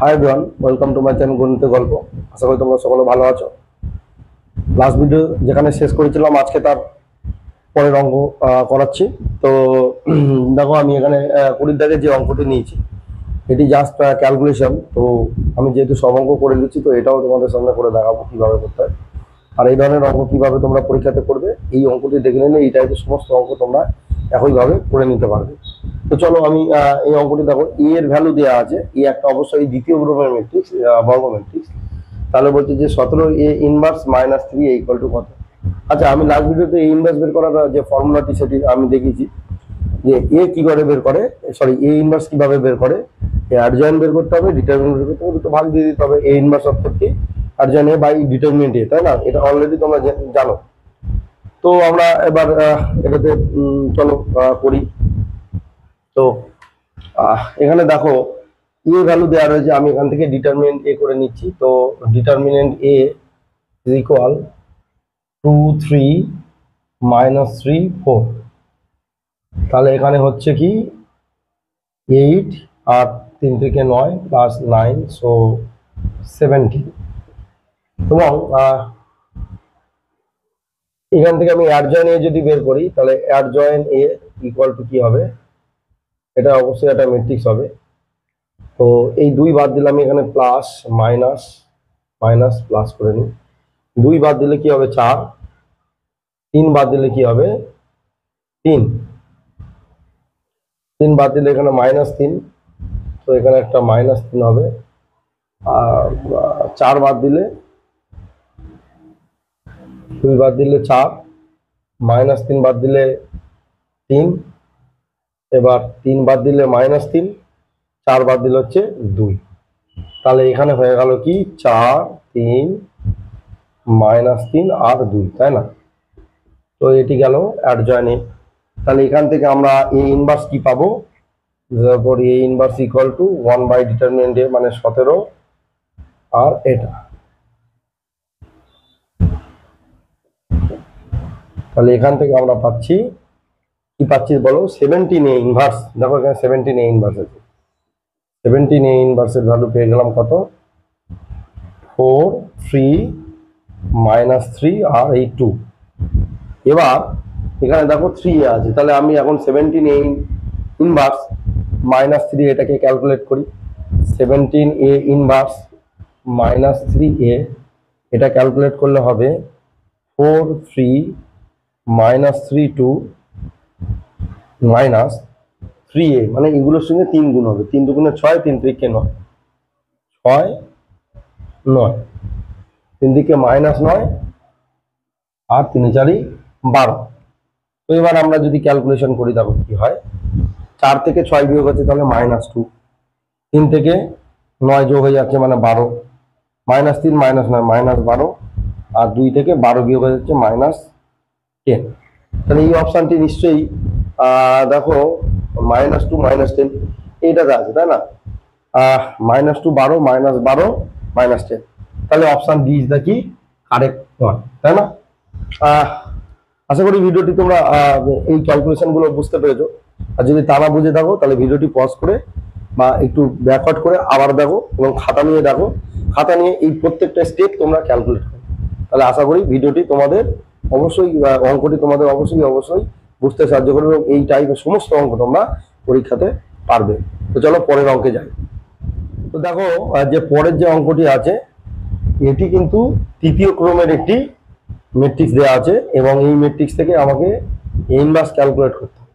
Hi everyone, welcome to my channel গণিত গল্প। আশা করি তোমরা সকলে ভালো আছো। লাস্ট ভিডিও যেখানে শেষ করেছিলাম আজকে তার পরের অঙ্ক করাচ্ছি। তো দেখো আমি এখানে 20 দাগের যে অঙ্কটি নিয়েছি এটি জাস্ট ক্যালকুলেশন। তো আমি যেহেতু সব অঙ্ক করে দিচ্ছি তো এটাও তোমাদের সামনে করে দেখাবো কীভাবে করতে হয়, আর এই ধরনের অঙ্ক কীভাবে তোমরা পরীক্ষাতে করবে এই অঙ্কটি দেখে নিলে এই টাইপের সমস্ত অঙ্ক তোমরা একইভাবে করে নিতে পারবে। তো চলো আমি এই অঙ্কটি দেখো, এর ভ্যালু দেওয়া আছে, একটা অবশ্যই দ্বিতীয় ক্রমের ম্যাট্রিক্স, বর্গ ম্যাট্রিক্স। তাহলে বলছে যে 17 ইনভার্স -3 ইকুয়াল টু কত। আচ্ছা, আমি লাস্ট ভিডিওতে এ ইনভার্স বের করার যে ফর্মুলাটি সেটি আমি দেখিয়েছি যে এ কি করে বের করে, সরি এ ইনভার্স কিভাবে বের করে। অ্যাডজয়েন্ট বের করতে হবে, ডিটারমিনেন্ট বের করতে হবে, দুটো ভাগ দিয়ে দিতে হবে। এ ইনভার্স অর্থাৎ কি অ্যাডজয়েন্ট এ বাই ডিটারমিনেন্ট এ, তাই না? এটা অলরেডি তোমরা জানো। তো আমরা এবার এটাতে চলো করি। তো এখানে দেখো এ ভ্যালু দেওয়া রয়েছে, আমি এখান থেকে ডিটারমিনেন্ট এ করে নিচ্ছি। তো ডিটারমিনেন্ট এ ইজ ইকুয়াল 2 3 -3 4। তাহলে এখানে হচ্ছে কি 8 আর 3 থেকে 9 প্লাস 9 সো 17। এবং এখান থেকে আমি অ্যাডজয়েন্ট এ যদি বের করি তাহলে অ্যাডজয়েন্ট এ ইকুয়াল টু কি হবে, এটা অবশ্যই একটা ম্যাট্রিক্স হবে। তো এই 2 বাদ দিলাম, এখানে প্লাস মাইনাস মাইনাস প্লাস করে নিই। 2 বাদ দিলে কি হবে 4, 3 বাদ দিলে কি হবে 3, 3 বাদ দিলে এখানে -3, তো এখানে একটা -3 হবে। আর 4 বাদ দিলে 2 বাদ দিলে 4, -3 বাদ দিলে 3, এবার 3 বাদ দিলে -3, 4 বাদ দিলে হচ্ছে 2। তাহলে এখানে হয়ে গেল কি 4 3 -3 আর 2, তাই না? তো এটি গেল অ্যাডজয়েন্ট এ। তাহলে এখান থেকে আমরা এ ইনভার্স কি পাবো, তারপর A inverse equal to 1 by determinant A মানে 17, আর এটা। তাহলে এখান থেকে আমরা পাচ্ছি কি পাচ্ছি বলো, 17 এ ইনভার্স। দেখো এখানে 17 এ ইনভার্স আছে, 17 এ ইনভার্সের ভ্যালু পেয়ে গেলাম কত, 4 3 -3 আর এই 2। এবার এখানে দেখো 3 এ আছে, তাহলে আমি এখন 17 এ ইনভার্স -3 এটাকে ক্যালকুলেট করি। 17 এ ইনভার্স -3 এ এটা ক্যালকুলেট করলে হবে 4 3 -3 2 -3 এ, মানে এগুলোর সঙ্গে 3 গুণ হবে। 3 দুগুণে 6, 3 3কে 9, 6 9, 3 দিকে -9 আর 3 4 12। তো এবার আমরা যদি ক্যালকুলেশন করি দেখো কি হয়, 4 থেকে 6 বিয়োগ হচ্ছে তাহলে -2, 3 থেকে 9 যোগ হয়ে যাচ্ছে মানে 12, -3 -9 -12, আর 2 থেকে 12 বিয়োগ হয়ে যাচ্ছে -10। তাহলে এই অপশানটি নিশ্চয়ই দেখো -2 -10 এইটাতে আছে, তাই না? -2 12 -12 -10, তাহলে অপশান ডি ইজ দ্য কি কারেক্ট ওয়ান, তাই না? আশা করি ভিডিওটি তোমরা এই ক্যালকুলেশন গুলো বুঝতে পেরেছো। আর যদি তা না বুঝে থাকো তাহলে ভিডিওটি পজ করে বা একটু ব্যাকওয়ার্ড করে আবার দেখো এবং খাতা নিয়ে দেখো, খাতা নিয়ে এই প্রত্যেকটা স্টেপ তোমরা ক্যালকুলেট করো। তাহলে আশা করি ভিডিওটি তোমাদের অবশ্যই, অঙ্কটি তোমাদের অবশ্যই বুঝতে সাহায্য করবে এবং এই টাইপের সমস্ত অঙ্ক তোমরা পরীক্ষাতে পারবে। তো চলো পরের অঙ্কে যাই। তো দেখো যে পরের যে অঙ্কটি আছে এটি কিন্তু তৃতীয় ক্রমের একটি ম্যাট্রিক্স দেওয়া আছে এবং এই ম্যাট্রিক্স থেকে আমাকে ইনভার্স ক্যালকুলেট করতে হবে।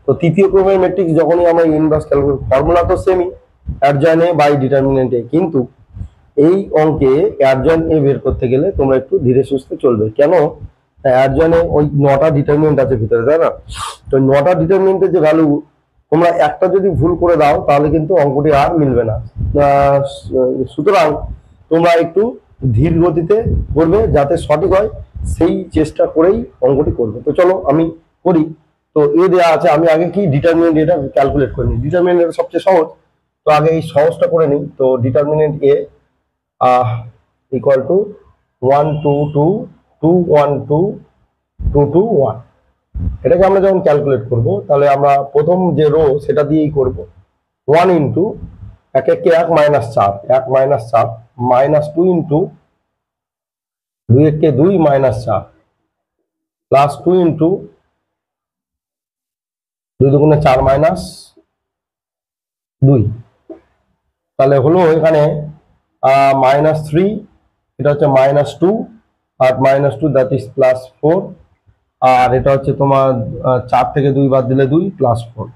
তো তৃতীয় ক্রমের ম্যাট্রিক্স যখনই আমরা ইনভার্স ক্যালকুলেট, ফর্মুলা তো সেমই, অ্যাডজয়েন্ট এ বাই ডিটারমিনেন্ট এ, কিন্তু এই অঙ্কে অ্যাডজয়েন্ট এ বের করতে গেলে তোমরা একটু ধীরে সুস্থে চলবে। কেন? অ্যাডজয়েন্ট এ ওই 9টা ডিটারমিনেন্ট আছে ভিতরে, তাই না? তো 9টা ডিটারমিনেন্টের যে ভ্যালু, তোমরা একটা যদি ভুল করে দাও তাহলে কিন্তু অঙ্কটি আর মিলবে না। সুতরাং তোমরা একটু ধীর গতিতে করবে যাতে সঠিক হয়, সেই চেষ্টা করেই অঙ্কটি করবে। তো চলো আমি করি। তো এ দেওয়া আছে, আমি আগে কি ডিটারমিনেন্ট এটা ক্যালকুলেট করে নিই। ডিটারমিনেন্ট এটা সবচেয়ে সহজ, তো আগে এই সহজটা করে নিই। তো ডিটারমিনেন্ট এ ইকুয়াল টু 1 2 2 2 1 2 2 2 1। এটাকে আমরা যখন ক্যালকুলেট করব তাহলে আমরা প্রথম যে রো সেটা দিয়েই করব। 1 ইন্টু এক একে এক মাইনাস চার, এক মাইনাস চার, মাইনাস টু ইন্টু দুই একে দুই মাইনাস চার, প্লাস টু ইন্টু দুই দুগুণে চার মাইনাস দুই। তাহলে হলো এখানে মাইনাস থ্রি, এটা হচ্ছে মাইনাস টু, আর minus two that is plus four, আর এটা হচ্ছে তোমার চার থেকে দুই বাদ দিলে দুই প্লাস ফোর,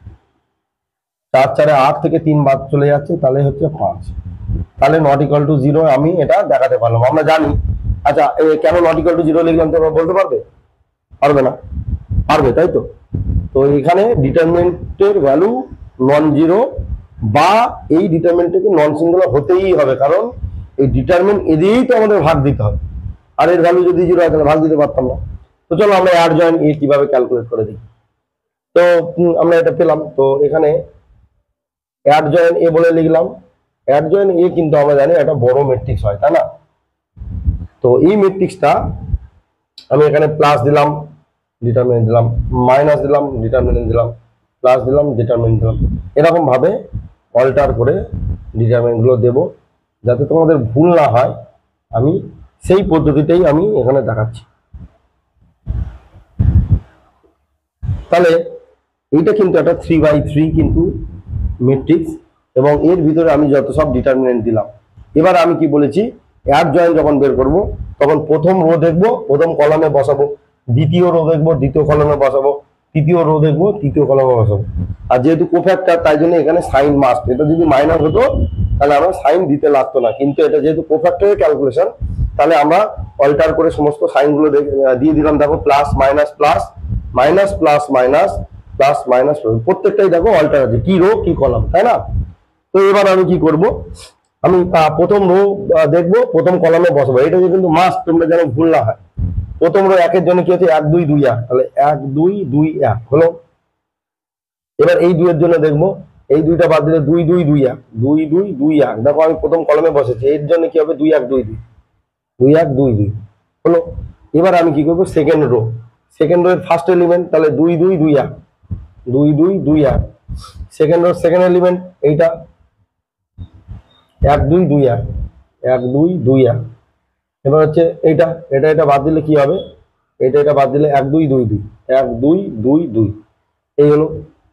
চার চারে আট থেকে তিন বাদ চলে যাচ্ছে, তাহলে হচ্ছে পাঁচ। তাহলে নট ইকুয়াল টু জিরো আমি এটা দেখাতে পারলাম। আমরা জানি। আচ্ছা, কেন নট ইকুয়াল টু জিরো লিখলাম তোমরা বলতে পারবে? পারবে না? পারবে, তাই তো। তো এখানে ডিটারমিনেন্টের ভ্যালু নন জিরো, বা এই ডিটারমিনেন্টকে নন সিঙ্গুলার হতেই হবে, কারণ এই ডিটারমিনেন্ট এদিকেই তো আমাদের ভাগ দিতে হবে, আর এর ভ্যালু যদি জিরো হয় তাহলে ভাগ দিতে পারতাম না। তো চলো আমরা অ্যাড জয়েন এ কিভাবে ক্যালকুলেট করে দিই। তো আমরা এটা পেলাম। তো এখানে অ্যাড জয়েন এ বলে লিখলাম। অ্যাড জয়েন এ কিন্তু আমরা জানি একটা বড় ম্যাট্রিক্স হয়, তাই না? তো এই ম্যাট্রিক্সটা আমি এখানে প্লাস দিলাম, ডিটারমিনেন্ট দিলাম, মাইনাস দিলাম, ডিটারমিনেন্ট দিলাম, প্লাস দিলাম, ডিটারমিনেন্ট দিলাম, এরকম ভাবে অল্টার করে ডিটারমিনেন্ট গুলো দেবো, যাতে তোমাদের ভুল না হয়। আমি সেই পদ্ধতিটাই আমি এখানে দেখাচ্ছি। তাহলে এইটা কিন্তু একটা 3/3 কিন্তু ম্যাট্রিক্স, এবং এর ভিতরে আমি যত সব ডিটারমিনেন্ট দিলাম। এবার আমি কি বলেছি, অ্যাড জয়েন যখন বের করব তখন প্রথম রো দেখবো, প্রথম কলামে বসাবো, দ্বিতীয় রো দেখবো, দ্বিতীয় কলামে বসাবো, তৃতীয় রো দেখবো, তৃতীয় কলামে বসাবো। আর যেহেতু কোফ্যাক্টর, তাই জন্য এখানে সাইন মাস্ট। এটা যদি মাইনাস হতো তাহলে আমরা সাইন দিতে লাগতো না, কিন্তু এটা যেহেতু কোফ্যাক্টরের ক্যালকুলেশন, তাহলে আমরা অল্টার করে সমস্ত সাইনগুলো দিয়ে দিলাম। দেখো, plus minus plus, minus plus minus, plus minus, প্রত্যেকটাই দেখো অল্টার আছে, কি রো কি কলাম, তাই না? তো এবার আমি কি করব, আমি প্রথম রো দেখবো, প্রথম কলামে বসাবো। এটা কিন্তু মাস্ট, তোমরা যেন ভুল না হয়। প্রথম রো একের জন্য কি হচ্ছে, এক দুই দুই এক, তাহলে এক দুই দুই এক হলো। এবার এই দুইয়ের জন্য দেখবো, এই দুইটা বাদ দিলে দুই দুই দুই এক, দুই দুই দুই এক। দেখো আমি প্রথম কলামে বসেছি, এর জন্য কি হবে, দুই এক দুই দুই, দুই এক দুই দুই হলো। এবার আমি কি করবো, সেকেন্ড রো, সেকেন্ড রো এর ফার্স্ট এলিমেন্ট, তাহলে দুই দুই দুই এক, দুই দুই দুই এক। সেকেন্ড রো সেকেন্ড এলিমেন্ট এইটা, এক দুই দুই এক, এক দুই দুই এক। এবার হচ্ছে এইটা, এটা এটা বাদ দিলে কি হবে, এটা এটা বাদ দিলে এক দুই দুই দুই, এক দুই দুই দুই, এই হলো।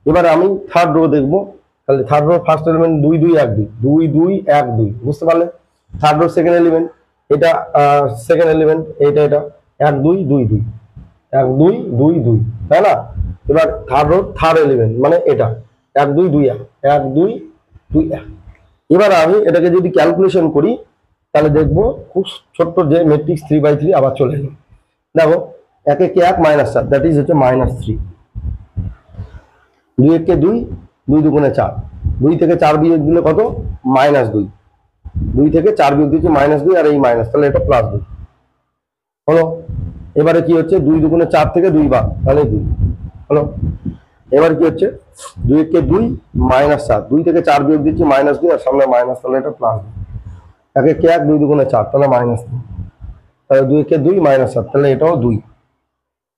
এবার আমি থার্ড রো দেখবো, তাহলে থার্ড রো ফার্স্ট এলিমেন্ট দুই দুই এক দুই, দুই দুই এক দুই, বুঝতে পারলে? থার্ড রো সেকেন্ড এলিমেন্ট, এটা সেকেন্ড এলিমেন্ট, এইটা এটা এক দুই দুই দুই, এক দুই দুই দুই, তাই না? এবার থার্ড রো থার্ড এলিমেন্ট মানে এটা এক দুই দুই এক, এক দুই দুই এক। এবার আমি এটাকে যদি ক্যালকুলেশন করি তাহলে দেখবো খুব ছোট্ট যে ম্যাট্রিক্স 3/3 আবার চলে এলো। দেখো, এক একে এক মাইনাস চার, দ্যাট ইজ হচ্ছে মাইনাস থ্রি। দুই একে দুই, দুই দুগুণে চার, দুই থেকে চার বিয়োগ দিলে কত, মাইনাস দুই, দুই থেকে চার বিয়োগ দিচ্ছে মাইনাস দুই, আর এই মাইনাস, তাহলে এটা প্লাস দুই হলো। এবারে কি হচ্ছে, দুই দুগুণে চার থেকে দুই বার, তাহলে দুই হলো। এবার কি হচ্ছে, দুই একে দুই মাইনাস চার, দুই থেকে চার বিয়োগ দিচ্ছি মাইনাস দুই, আর সামনে মাইনাস, তাহলে এটা প্লাস দুই। এক একে এক, দুই দুগুণে চার, তাহলে মাইনাস দুই, তাহলে দুই একে দুই মাইনাস চার, তাহলে এটাও দুই।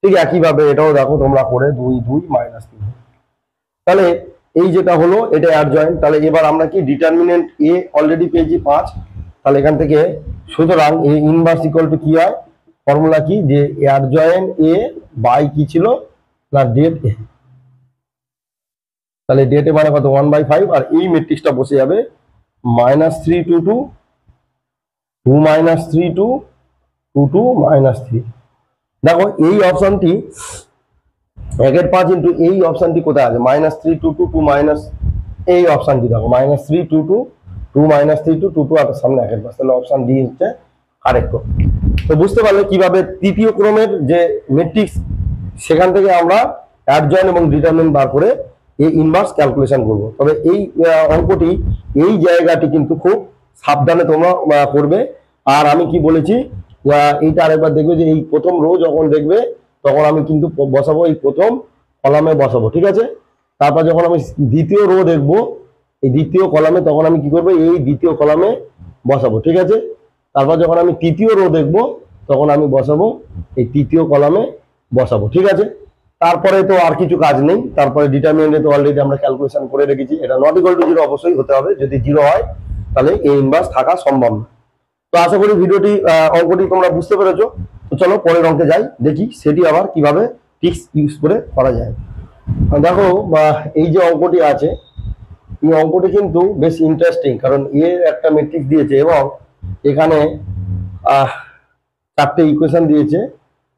ঠিক একইভাবে এটাও দেখো তোমরা করে, দুই দুই মাইনাস তিন। তাহলে এই যেটা হলো এটা অ্যাড জয়েন। তাহলে এবার আমরা কি ডিটারমিনেন্ট এ অলরেডি পেয়েছি 5, তাহলে এখান থেকে সুতরাং এ ইনভার্স ইকুয়াল টু কি হয়, ফর্মুলা কি, যে অ্যাড জয়েন এ বাই কি ছিল, প্লাস ডেট এ। তাহলে ডেট এ মানে কত, 1/5, আর এই ম্যাট্রিক্সটা বসে যাবে -3 2 2, 2 -3 2, 2 2 -3। দেখো এই অপশনটি 1/5 ইন্টু এই অপশনটি কোথায় আছে, -3 2 2 2 মাইনাস, এই অপশনটি দেখো -3 2 2 2 -3 2 2 2, আর সামনে 1/5, তাহলে অপশন ডি হচ্ছে কারেক্ট। তো বুঝতে পারলে কিভাবে তৃতীয় ক্রমের যে ম্যাট্রিক্স সেখান থেকে আমরা অ্যাডজয়েন্ট এবং ডিটারমিনেন্ট বার করে এই ইনভার্স ক্যালকুলেশন করব। তবে এই অঙ্কটি, এই জায়গাটি কিন্তু খুব সাবধানে তোমরা করবে। আর আমি কি বলেছি, এইটা আরেকবার দেখবে, যে এই প্রথম রো যখন দেখবে তখন আমি কিন্তু বসাবো এই প্রথম কলামে বসাবো, ঠিক আছে? তারপর যখন আমি দ্বিতীয় রো দেখবো এই দ্বিতীয় কলামে, তখন আমি কি করবো, এই দ্বিতীয় কলামে বসাবো, ঠিক আছে? তারপর যখন আমি তৃতীয় রো দেখবো তখন আমি বসাবো এই তৃতীয় কলামে বসাবো, ঠিক আছে? তারপরে তো আর কিছু কাজ নেই, তারপরে ডিটারমিনেন্টে তো অলরেডি আমরা ক্যালকুলেশন করে রেখেছি, এটা নট ইকুয়াল টু 0 অবশ্যই হতে হবে, যদি 0 হয় তাহলে এ ইনভার্স থাকা সম্ভব না। তো আশা করি ভিডিওটি অঙ্কটি তোমরা বুঝতে পেরেছো। তো চলো পরের অঙ্কে যাই, দেখি সেটি আবার কিভাবে ট্রিক্স ইউজ করে করা যায়। দেখো এই যে অঙ্কটি আছে, এই অঙ্কটি কিন্তু বেশ ইন্টারেস্টিং, কারণ এর একটা ম্যাট্রিক্স দিয়েছে এবং এখানে 4টে ইকুয়েশন দিয়েছে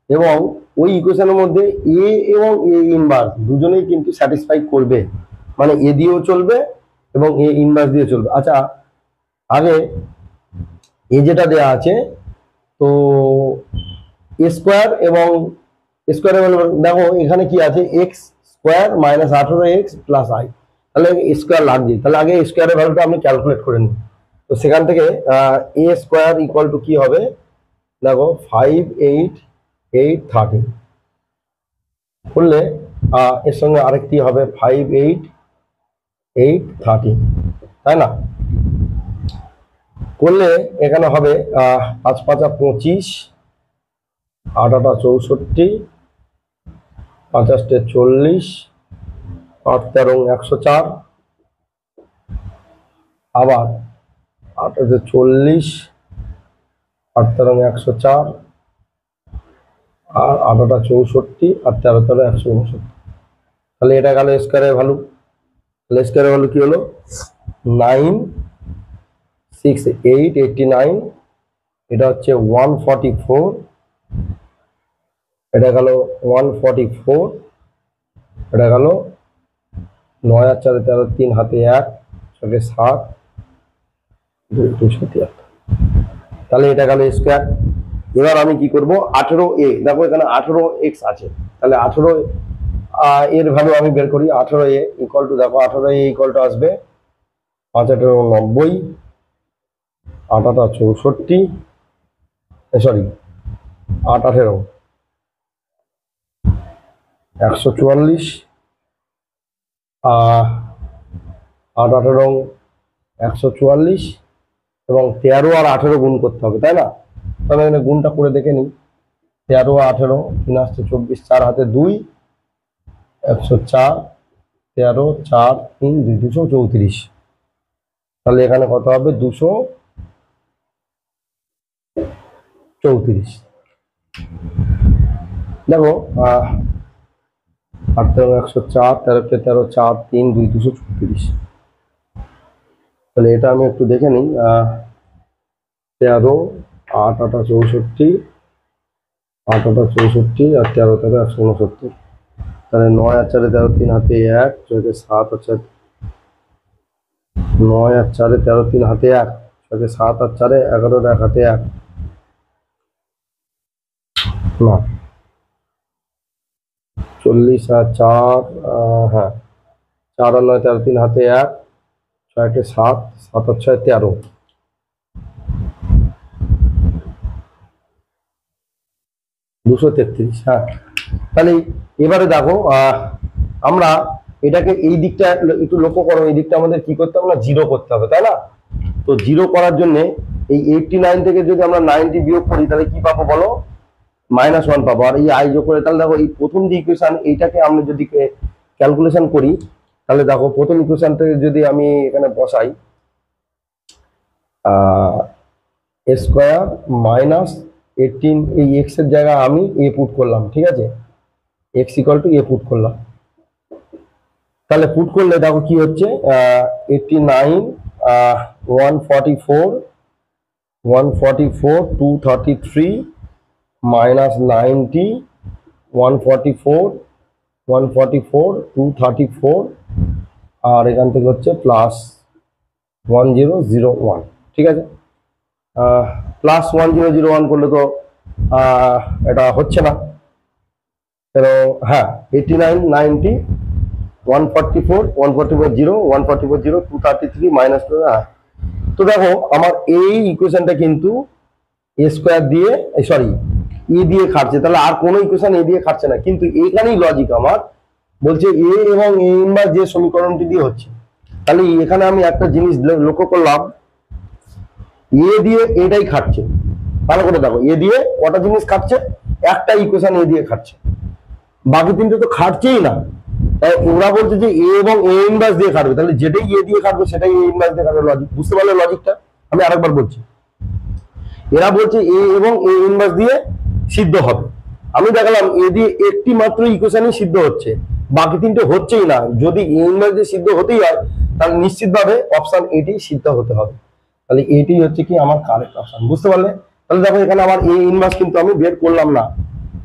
এবং ওই ইকুয়েশনের মধ্যে এ এবং এ ইনভার্স দুজনেই কিন্তু স্যাটিসফাই করবে, মানে এ দিয়েও চলবে এবং এ ইনভার্স দিয়ে চলবে। আচ্ছা, আগে এ যেটা দেয়া আছে, তো এ স্কোয়ার এবং স্কোয়ার, দেখো এখানে কি আছে, x square minus 18x plus I, তাহলে স্কোয়ার লাগছে, তাহলে আগে স্কোয়ারের ভ্যালুটা আমি ক্যালকুলেট করে নিই। তো সেখান থেকে এ স্কোয়ার ইকুয়াল টু কি হবে, দেখো 5 8 8 13 করলে এর সঙ্গে আরেকটি হবে 5 8 8 13, তাই না? করলে এখানে হবে 5 5 25, 8 8 64, 50 40, 8 13 104, আবার 8 40, 8 13 104, আর 8 8 64 আর 13 13 169। তাহলে এটা গেল স্কোয়ারের ভ্যালু। তাহলে স্কোয়ারের ভ্যালু কি হলো, 9 6 8 89, এটা হচ্ছে 144, এটা গেল 144, এটা গেল 9 আর 4 13, 3 হাতে 1 6 7 273। তাহলে এটা গেল স্কোয়ার। এবার আমি কি করব, 18a, দেখো এখানে 18x আছে, তাহলে 18 এর ভ্যালু আমি বের করি। 18a ইকুয়াল টু, দেখো 18a ইকুয়াল টু আসবে 5 18 90, 8 8 64, সরি 8 18 144, 8 18 144 এবং 13 আর 18 গুণ করতে হবে, তাই না? তাহলে এখানে গুণটা করে দেখে নিই, 13 18 3 আসছে 24, 4 হাতে 2 104, 13 4 3 2 234, তাহলে এখানে কত হবে, 234। দেখো 8 13 104, 13 13 4 3 2 234, তাহলে এটা আমি একটু দেখে নিই, 13 8 8 64, 8 8 64 আর 13 13 169, তাহলে 9 আর 4 13, 3 হাতে 1 6 7 আর 4, 9 আর 4 13, 3 হাতে 1 6 7 আর 4 11 1 হাতে 1 না 40 আর 4, হ্যাঁ 4 আর 9 13, 3 হাতে 1 6 7 7 আর 6 13, 233। হ্যাঁ, তাহলে এবারে দেখো আমরা এটাকে এই দিকটা একটু লক্ষ্য করো, এই দিকটা আমাদের কি করতে হবে না, 0 করতে হবে, তাই না? তো 0 করার জন্য এই 89 থেকে যদি আমরা 90 বিয়োগ করি তাহলে কি পাবো বলো, -1 পাবো। আর এই আই যোগ করে, তাহলে দেখো এই প্রথম যে ইকুয়েশন, এইটাকে আমরা যদি ক্যালকুলেশন করি, তাহলে দেখো প্রথম ইকুয়েশন থেকে যদি আমি এখানে বসাই, এ স্কোয়ার মাইনাস 18, এই এক্স এর জায়গায় আমি এ পুট করলাম, ঠিক আছে, x equal to A put করলাম। তাহলে পুট করলে দেখো কি হচ্ছে, 89 144 144 233 মাইনাস 90 144 144 234, আর এখান থেকে হচ্ছে প্লাস 1001, ঠিক আছে। প্লাস 1001 করলে তো এটা হচ্ছে না, কেন, হ্যাঁ 89 90 144 144 0 144 0 233 মাইনাস, হ্যাঁ। তো দেখো আমার এই ইকুয়েশনটা কিন্তু এ স্কোয়ার দিয়ে, সরি এ দিয়ে খাটছে, তাহলে আর কোনো ইকুয়েশন এ দিয়ে খাটছে না, কিন্তু এইখানেই লজিক আমার বলছে এ এবং এ ইনভার্স যে সমীকরণটি দিয়ে হচ্ছে। তাহলে এখানে আমি একটা জিনিস লক্ষ্য করলাম, এ দিয়ে এটাই খাটছে, ভালো করে দেখো, এ দিয়ে কটা জিনিস খাটছে, একটা ইকুয়েশন এ দিয়ে খাটছে, বাকি তিনটে তো খাটছেই না, তাই ওরা বলছে যে এ এবং এ ইনভার্স দিয়ে খাটবে, তাহলে যেটাই এ দিয়ে খাটবে সেটাই এ ইনভার্স দিয়ে খাটবে। লজিক বুঝতে পারলে লজিকটা? আমি আরেকবার বলছি, এরা বলছে এ এবং এ ইনভার্স দিয়ে সিদ্ধ হবে, আমি দেখালাম এ দিয়ে একটি মাত্র ইকুয়েশনই সিদ্ধ হচ্ছে, বাকি তিনটে হচ্ছেই না। যদি এ ইনভার্স দিয়ে সিদ্ধ হতেই হয় তাহলে নিশ্চিতভাবে অপশন এটি সিদ্ধ হতে হবে, তাহলে এটি হচ্ছে কি আমার কারেক্ট অপশন। বুঝতে পারলে? তাহলে দেখো এখানে আমার এ ইনভার্স কিন্তু আমি বের করলাম না,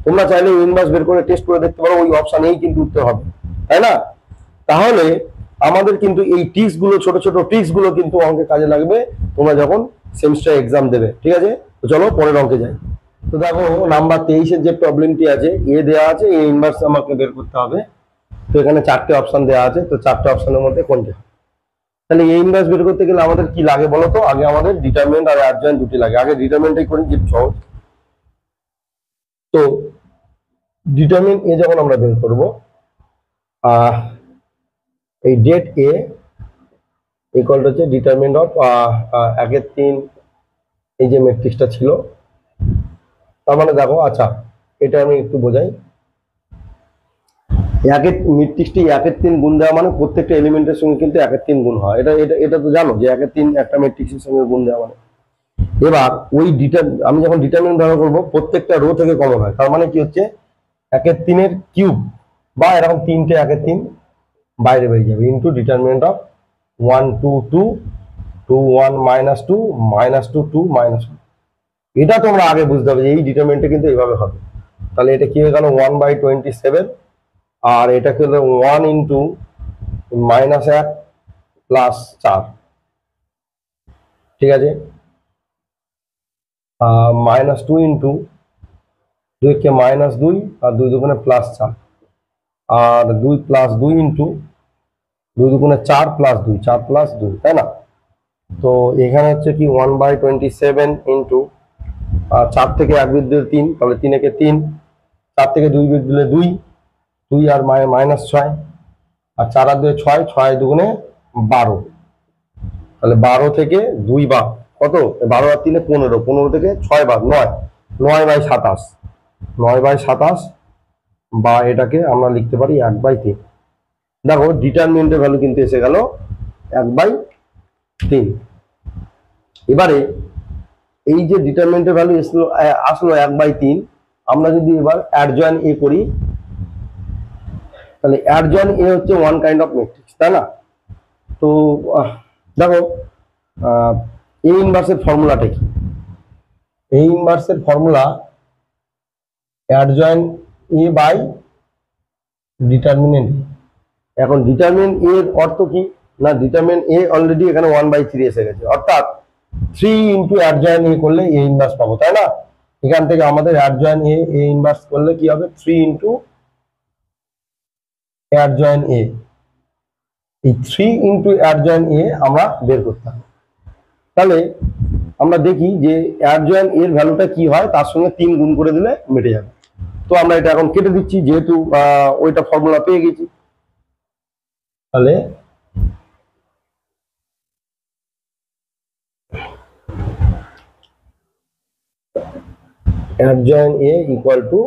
তোমরা চাইলে এ ইনভার্স বের করে টেস্ট করে দেখতে পারো, ওই অপশন এই কিন্তু উত্তর হবে, তাই না? তাহলে আমাদের কিন্তু এই ট্রিক্স গুলো, ছোট ছোট ট্রিক্স গুলো কিন্তু অঙ্কে কাজে লাগবে তোমরা যখন সেমিস্টার এক্সাম দেবে। ঠিক আছে, তো চলো পরের অঙ্কে যাই। তো দেখো নাম্বার 23-এর যে প্রবলেমটি আছে, এ দেওয়া আছে, এ ইনভার্স আমাকে বের করতে হবে। তো এখানে চারটে অপশন দেওয়া আছে, তো চারটে অপশনের মধ্যে কোনটা? তাহলে এ ইনভার্স বের করতে গেলে আমাদের কি লাগে বলো তো? আগে আমাদের ডিটারমিনেন্ট আর অ্যাডজয়েন্ট দুটি লাগে। আগে ডিটারমিনেন্টটাই করি, যে সহজ। তো ডিটারমিনেন্ট এ যখন আমরা বের করব, এই ডেট এ ইকুয়াল টু হচ্ছে ডিটারমিনেন্ট অফ 1-3, এই যে ম্যাট্রিক্সটা ছিল, তার মানে দেখো, আচ্ছা এটা আমি একটু বোঝাই। ম্যাট্রিক্সটি 1-3 গুণ দেওয়া মানে প্রত্যেকটা এলিমেন্টের সঙ্গে কিন্তু 1-3 গুণ হয়, এটা এটা এটা তো জানো যে 1-3 একটা ম্যাট্রিক্সের সঙ্গে গুণ দেওয়া মানে। এবার ওই আমি যখন ডিটারমিনেন্ট ব্যবহার করবো, প্রত্যেকটা রো থেকে কমন হয়, তার মানে কি হচ্ছে 1-3 কিউব বা এরকম তিনটে 1-3 বাইরে বেরিয়ে যাবে, ইন্টু ডিটারমিনেন্ট অফ 1 2 2 2 1 -2 -2 2 -2। এটা তোমরা আগে বুঝতে হবে যে এই ডিটারমিনেন্টটা কিন্তু এইভাবে হবে। তাহলে এটা কি হয়ে গেল 1/27, আর এটা কি হলো 1 ইন্টু -1 প্লাস 4। ঠিক আছে, -2 ইন্টু 2 কে -2 আর 2 দুগুণে +4, আর 2 + 2 ইন্টু 2 দুগুণে 4 + 2 4 + 2, তাই না? তো এখানে হচ্ছে কি 1/27 ইন্টু 4 থেকে 1 বিয়োগ দিলে 3, তাহলে 3 একে 3, 4 থেকে 2 বিয়োগ দিলে 2, 2 আর -6, আর 4 আর 2 6, 6 দুগুণে 12, তাহলে 12 থেকে 2 বাদ কত? 12 আর 3 15, 15 থেকে 6 বাদ 9, 9/27, 9/27, বা এটাকে আমরা লিখতে পারি 1/3। দেখো ডিটারমিনেন্টের ভ্যালু কিন্তু এসে গেল 1/3। এবারে এই যে ডিটারমিনেন্টের ভ্যালু আসলো 1/3, আমরা যদি এবার অ্যাডজয়েন্ট এ করি, তাহলে অ্যাডজয়েন্ট এ হচ্ছে ওয়ান কাইন্ড অফ ম্যাট্রিক্স, তাই না? তো দেখো এ ইনভার্সের ফর্মুলাটা কি? এ ইনভার্সের formula adjoint A by determinant. এখন ডিটারমিনেন্ট এর অর্থ কি না, ডিটারমিনেন্ট এ অলরেডি এখানে 1/3 এসে গেছে, অর্থাৎ 3 ইন্টু অ্যাডজয়েন্ট এ করলে এ ইনভার্স পাবো, তাই না? এখান থেকে আমাদের অ্যাডজয়েন্ট এ ইনভার্স করলে কি হবে? 3 ইন্টু অ্যাডজয়েন্ট এ, এই 3 ইন্টু অ্যাডজয়েন্ট এ আমরা বের করতে হবে। তাহলে আমরা দেখি যে অ্যাডজয়েন্ট এর ভ্যালুটা কি হয়, তার সঙ্গে 3 গুণ করে দিলে মিটে যাবে। তো আমরা এটা এখন কেটে দিচ্ছি, যেহেতু ওইটা ফর্মুলা পেয়ে গেছি। তাহলে অ্যাডজয়েন্ট এ ইকুয়াল টু,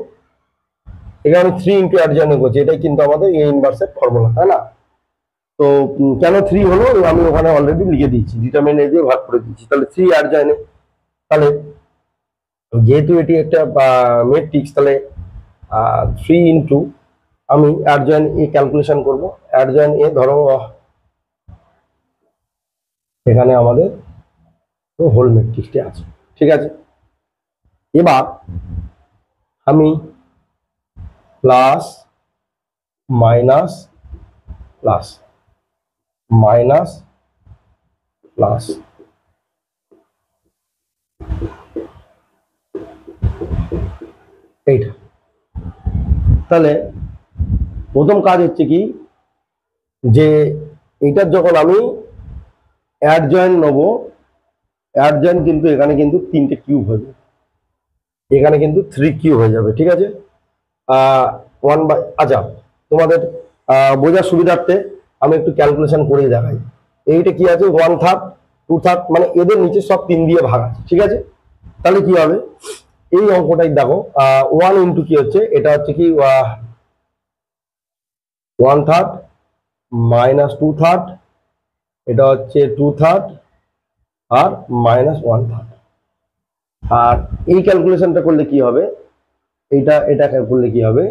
এখানে আমি 3 ইন্টু অ্যাডজয়েন্ট এ করছি, এটাই কিন্তু আমাদের এ ইনভার্সের ফর্মুলা, তাই না? তো কেন 3 হলো আমি ওখানে অলরেডি লিখে দিয়েছি, ডিটারমিনেন্ট এ দিয়ে ভাগ করে দিয়েছি। তাহলে 3 অ্যাডজয়েন্ট এ, তাহলে যেহেতু এটি একটা ম্যাট্রিক্স, তাহলে 3 ইন্টু, আমি অ্যাডজয়েন্ট এ ক্যালকুলেশন করব। অ্যাডজয়েন্ট এ ধরো এখানে আমাদের হোল ম্যাট্রিক্সটি আছে, ঠিক আছে? এবার আমি plus minus plus minus plus এইটা, তাহলে প্রথম কাজ হচ্ছে কি, যে এইটার যখন আমি অ্যাডজয়েন্ট নেবো, অ্যাডজয়েন্ট কিন্তু এখানে কিন্তু 3টে কিউব হয়ে যাবে, এখানে কিন্তু 3 কিউব হয়ে যাবে, ঠিক আছে? আচ্ছা, তোমাদের বোঝার সুবিধার্থে আমি একটু ক্যালকুলেশন করে দেখাই। এইটা কি আছে? 1/3, 2/3, মানে এদের নিচে সব 3 দিয়ে ভাগ আছে, ঠিক আছে? তাহলে কি হবে, এই অঙ্কটাই দেখো 1 ইন্টু কি হচ্ছে, এটা হচ্ছে কি 1/3 মাইনাস 2/3, এটা হচ্ছে 2/3 আর মাইনাস 1/3। আর এই ক্যালকুলেশনটা করলে কি হবে, এটা করলে কি হবে,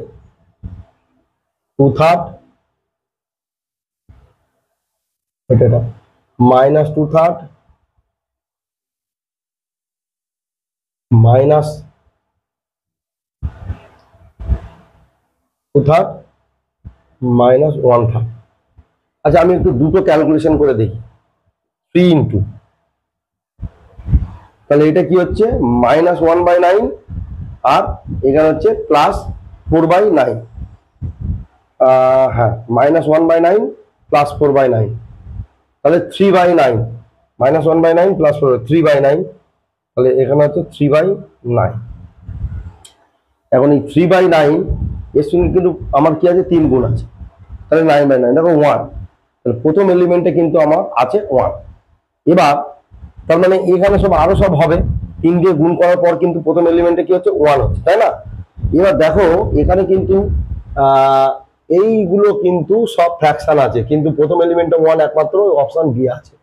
2/3 এটা মাইনাস 2/3 মাইনাস 2/3 মাইনাস 1/3। আচ্ছা আমি একটু দুটো ক্যালকুলেশন করে দেখি। 3 ইন্টু, তাহলে এটা কি হচ্ছে -1/9 আর এখানে হচ্ছে +4/9। হ্যাঁ, -1/9 +4/9, তাহলে 3/9, -1/9 +3/9, তাহলে এখানে হচ্ছে 3/9। এখন এই 3/9 এর সঙ্গে কিন্তু আমার কি আছে, 3 গুণ আছে, তাহলে 9/9 দেখো 1, তাহলে প্রথম এলিমেন্টে কিন্তু আমার আছে 1। এবার তার মানে এখানে সব আরো সব হবে, 3 দিয়ে গুণ করার পর কিন্তু প্রথম এলিমেন্টে কি হচ্ছে, 1 হচ্ছে, তাই না? এবার দেখো এখানে কিন্তু এইগুলো কিন্তু সব ফ্র্যাকশন আছে, কিন্তু প্রথম এলিমেন্টে 1 একমাত্র অপশন বি আছে।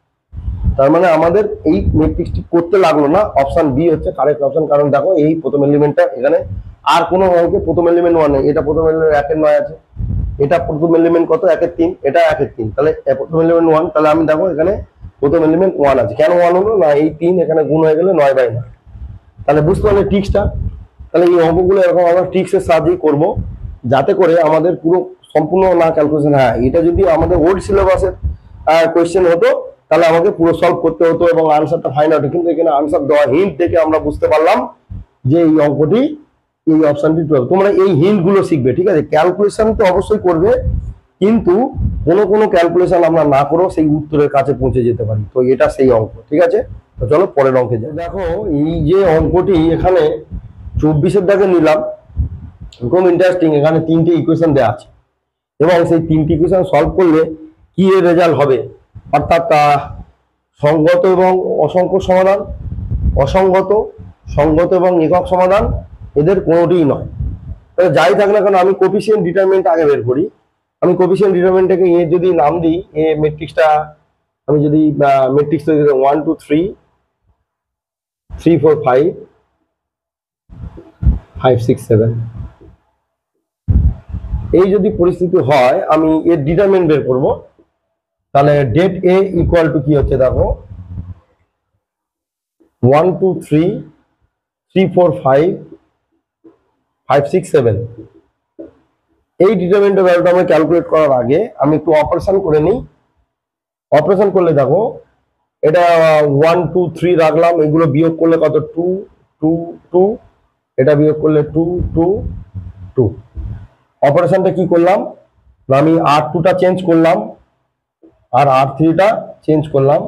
তার মানে আমাদের এই ম্যাট্রিক্সটি করতে লাগলো না, অপশন বি হচ্ছে কারেক্ট অপশন। কারণ দেখো এই প্রথম এলিমেন্টটা এখানে আর কোনো অঙ্কে প্রথম এলিমেন্ট 1 নেই, এটা প্রথম এলিমেন্ট 1 এর 9 আছে, এটা প্রথম এলিমেন্ট কত, 1 এর 3, এটা 1 এর 3, তাহলে প্রথম এলিমেন্ট 1, তাহলে আমি দেখো এখানে প্রথম এলিমেন্ট 1 আছে। কেন 1 হলো না, এই 3 এখানে গুণ হয়ে গেলে 9/9। তাহলে বুঝতে পারলে ট্রিক্সটা। তাহলে এই অঙ্কগুলো এরকম আমরা ট্রিক্সের সাহায্যেই করব, যাতে করে আমাদের পুরো সম্পূর্ণ না ক্যালকুলেশন। হ্যাঁ, এটা যদি আমাদের ওল্ড সিলেবাসের কোয়েশ্চেন হতো তাহলে আমাকে পুরো সলভ করতে হতো এবং আনসারটা ফাইন্ড আউট, কিন্তু এখানে আনসার দেওয়া হিন্ট দেখে আমরা বুঝতে পারলাম যে এই অঙ্কটি, এই অপশনটি 12। তোমরা এই হিন্ট গুলো শিখবে, ঠিক আছে? ক্যালকুলেশন তো অবশ্যই করবে, কিন্তু কোনো ক্যালকুলেশন আমরা না করেও সেই উত্তরের কাছে পৌঁছে যেতে পারি। তো এটা সেই অঙ্ক, ঠিক আছে? তো চলো পরের অঙ্কে যাই। দেখো এই যে অঙ্কটি এখানে 24-এর দাগে নিলাম, খুব ইন্টারেস্টিং। এখানে 3টে ইকুয়েশন দেওয়া আছে এবং সেই 3টি ইকুয়েশন সলভ করলে কি এর রেজাল্ট হবে, অর্থাৎ সঙ্গত এবং অসংখ্য সমাধান, অসংগত, সঙ্গত এবং একক সমাধান, এদের কোনোটিই নয়। তাহলে যাই থাক না কেন, আমি কোফিসিয়েন্ট ডিটারমিনেন্ট আগে বের করি। আমি কোফিসিয়েন্ট ডিটারমিনেন্টটাকে এ যদি নাম দিই, এ ম্যাট্রিক্সটা আমি যদি ম্যাট্রিক্স 1 2 3 3 4 5 5 6 7, এই যদি পরিস্থিতি হয়, আমি এর ডিটারমিনেন্ট বের করব। তাহলে ডেট এ ইকুয়াল টু কি হচ্ছে, দেখো 1 2 3 3 4 5 5 6 7। এই ডিটারমিনেন্টের ভ্যালুটা আমি ক্যালকুলেট করার আগে আমি একটু অপারেশন করে নিই। অপারেশন করলে দেখো এটা 1 2 3 রাখলাম, এগুলো বিয়োগ করলে কত, 2 2 2, এটা বিয়োগ করলে 2 2 2। অপারেশনটা কি করলাম, আমি R2টা চেঞ্জ করলাম আর R3টা চেঞ্জ করলাম,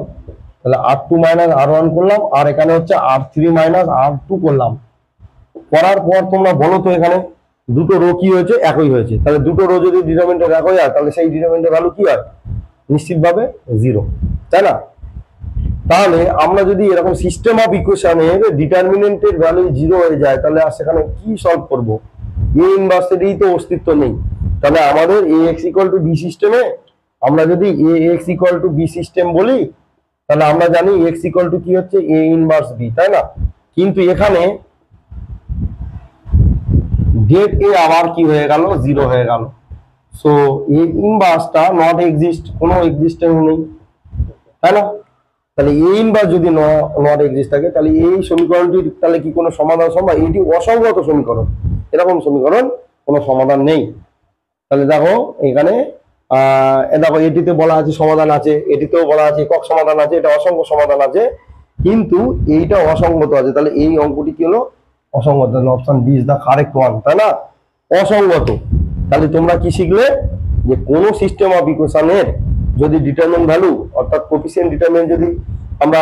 তাহলে R2 মাইনাস R1 করলাম, আর এখানে হচ্ছে R3 মাইনাস R2 করলাম। করার পর তোমরা বলো তো এখানে দুটো রো কি হয়েছে, একই হয়েছে। তাহলে দুটো রো যদি ডিটারমিনেন্টের এক হয়ে যায়, তাহলে সেই ডিটারমিনেন্টের ভ্যালু কি হয়, নিশ্চিতভাবে 0, তাই না? তাহলে আমরা যদি এরকম সিস্টেম অফ ইকুয়েশনের ডিটারমিনেন্টের ভ্যালু 0 হয়ে যায়, তাহলে আর সেখানে কি সলভ করব, এ ইনভার্সেরই তো অস্তিত্ব নেই। তাহলে আমাদের ax ইকুয়াল টু বি সিস্টেমে আমরা যদি ax equal to B system বলি, তাহলে আমরা জানি x ইকুয়াল টু কি হচ্ছে, a ইনভার্স b, তাই না? কিন্তু এখানে ডেট এ আবার কি হয়ে গেল, 0 হয়ে গেল। সো এ ইনভার্সটা নট এক্সিস্ট, কোনো এক্সিস্টেন্স নেই, তাই না? তাহলে এ ইনভার্স যদি নট এক্সিস্ট থাকে, তাহলে এই সমীকরণটির তাহলে কি কোনো সমাধান সম্ভব? এটি অসংগত সমীকরণ, এরকম সমীকরণ কোনো সমাধান নেই। তাহলে দেখো এখানে দেখো এটিতে বলা আছে সমাধান আছে, এটিতেও বলা আছে একক সমাধান আছে, এটা অসংখ্য সমাধান আছে, কিন্তু এইটা অসংগত আছে। তাহলে এই অঙ্কটি কি হলো, অসংগত। Option B is the correct one, তাই না? অসংগত। তাহলে তোমরা কি শিখলে, যে কোনো সিস্টেম অফ ইকুয়েশনের যদি ডিটারমিনেন্ট ভ্যালু অর্থাৎ কোফিসিয়েন্ট ডিটারমিনেন্ট যদি আমরা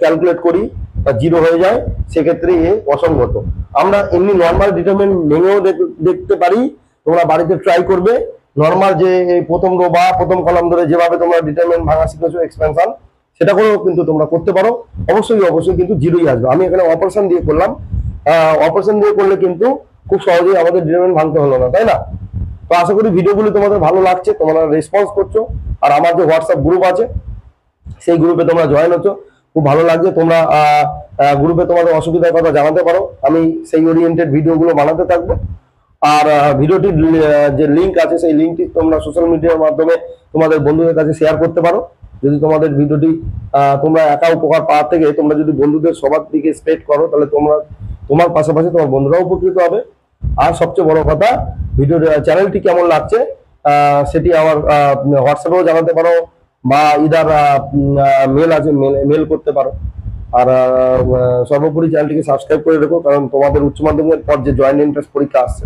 ক্যালকুলেট করি বা 0 হয়ে যায়, সেক্ষেত্রে এ অসংগত। আমরা এমনি নর্মাল ডিটারমিনেন্ট ভেঙেও দেখতে পারি, তোমরা বাড়িতে ট্রাই করবে। নর্মাল যে প্রথম রো বা প্রথম কলাম ধরে যেভাবে তোমরা ডিটারমিনেন্ট ভাঙা শিখেছো, এক্সপেনশন, সেটা করেও কিন্তু তোমরা করতে পারো। অবশ্যই কিন্তু 0ই আসবে। আমি এখানে অপারেশন দিয়ে করলাম, অপারেশন দিয়ে করলে কিন্তু খুব সহজেই আমাদের ডিটারমিনেন্ট ভাঙতে হলো না, তাই না? তো আশা করি ভিডিওগুলো তোমাদের ভালো লাগছে, তোমরা রেসপন্স করছো। আর আমার যে হোয়াটসঅ্যাপ গ্রুপ আছে সেই গ্রুপে তোমরা জয়েন হচ্ছ, খুব ভালো লাগছে। তোমরা গ্রুপে তোমাদের অসুবিধার কথা জানাতে পারো, আমি সেই ওরিয়েন্টেড ভিডিওগুলো বানাতে থাকবো। আর ভিডিওটির যে লিঙ্ক আছে সেই লিঙ্কটি তোমরা সোশ্যাল মিডিয়ার মাধ্যমে তোমাদের বন্ধুদের কাছে শেয়ার করতে পারো। যদি তোমাদের ভিডিওটি তোমরা একা উপকার পাওয়ার থেকে তোমরা যদি বন্ধুদের সবার দিকে স্প্রেড করো, তাহলে তোমার পাশাপাশি তোমার বন্ধুরাও উপকৃত হবে। আর সবচেয়ে বড় কথা, ভিডিও চ্যানেলটি কেমন লাগছে সেটি আমার হোয়াটসঅ্যাপেও জানাতে পারো, বা ইদার মেল আছে, মেল করতে পারো। আর সর্বোপরি চ্যানেলটিকে সাবস্ক্রাইব করে রেখো, কারণ তোমাদের উচ্চ মাধ্যমিকের পর যে জয়েন্ট এন্ট্রান্স পরীক্ষা আসছে,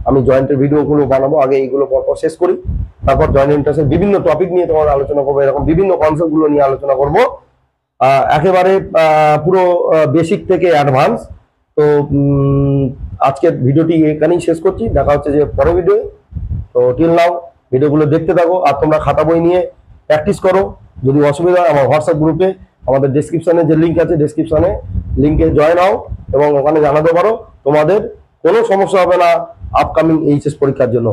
আমি জয়েন্টের ভিডিওগুলো বানাবো। আগে এইগুলো পরপর শেষ করি, তারপর জয়েন্ট এন্ট্রান্সের বিভিন্ন টপিক নিয়ে তোমার আলোচনা করবো, এরকম বিভিন্ন কনসেপ্টগুলো নিয়ে আলোচনা করবো, একেবারে পুরো বেসিক থেকে অ্যাডভান্স। তো আজকের ভিডিওটি এখানেই শেষ করছি, দেখা হচ্ছে যে পরের ভিডিও। তো টিল নাও ভিডিওগুলো দেখতে থাকো, আর তোমরা খাতা বই নিয়ে প্র্যাকটিস করো। যদি অসুবিধা হয় আমার হোয়াটসঅ্যাপ গ্রুপে, আমাদের ডেসক্রিপশনে যে লিঙ্ক আছে, ডেসক্রিপশনে লিঙ্কে জয়েন হও এবং ওখানে জানাতে পারো। তোমাদের কোনো সমস্যা হবে না আপকামিং এইচএস পরীক্ষার জন্য,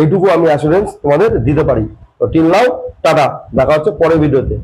এইটুকু আমি অ্যাসুরেন্স তোমাদের দিতে পারি। তো টিল নাও, টাটা, দেখা হচ্ছে পরের ভিডিওতে।